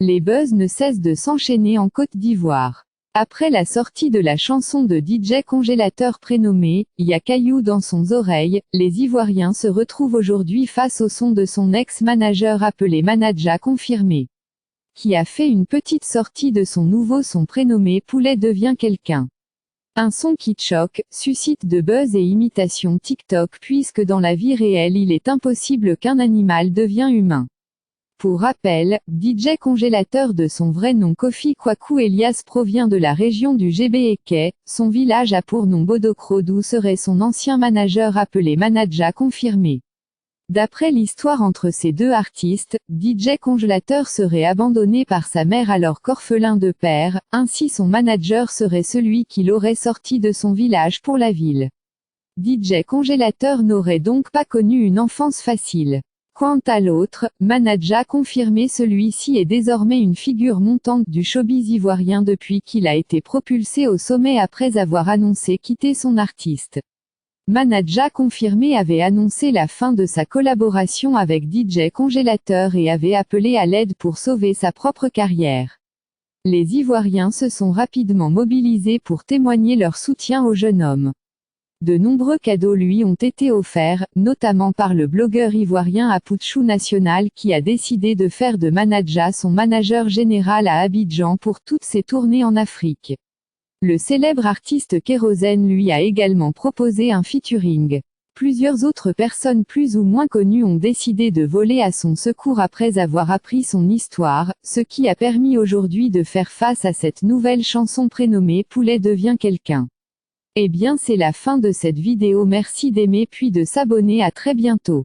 Les buzz ne cessent de s'enchaîner en Côte d'Ivoire. Après la sortie de la chanson de DJ Congélateur prénommée « Y'a caillou dans son oreille », les Ivoiriens se retrouvent aujourd'hui face au son de son ex-manager appelé Manaja Confirmé, qui a fait une petite sortie de son nouveau son prénommé « Poulet devient quelqu'un ». Un son qui choque, suscite de buzz et imitation TikTok puisque dans la vie réelle il est impossible qu'un animal devienne humain. Pour rappel, DJ Congélateur de son vrai nom Kofi Kwaku Elias provient de la région du Gébé-Éké, son village a pour nom Bodokro d'où serait son ancien manager appelé Manaja Confirmé. D'après l'histoire entre ces deux artistes, DJ Congélateur serait abandonné par sa mère alors qu'orphelin de père, ainsi son manager serait celui qui l'aurait sorti de son village pour la ville. DJ Congélateur n'aurait donc pas connu une enfance facile. Quant à l'autre, Manaja Confirmé, celui-ci est désormais une figure montante du showbiz ivoirien depuis qu'il a été propulsé au sommet après avoir annoncé quitter son artiste. Manaja Confirmé avait annoncé la fin de sa collaboration avec DJ Congélateur et avait appelé à l'aide pour sauver sa propre carrière. Les Ivoiriens se sont rapidement mobilisés pour témoigner leur soutien au jeune homme. De nombreux cadeaux lui ont été offerts, notamment par le blogueur ivoirien Apouchou National qui a décidé de faire de Manaja son manager général à Abidjan pour toutes ses tournées en Afrique. Le célèbre artiste Kérosène lui a également proposé un featuring. Plusieurs autres personnes plus ou moins connues ont décidé de voler à son secours après avoir appris son histoire, ce qui a permis aujourd'hui de faire face à cette nouvelle chanson prénommée « Poulet devient quelqu'un ». Eh bien c'est la fin de cette vidéo, merci d'aimer puis de s'abonner, à très bientôt.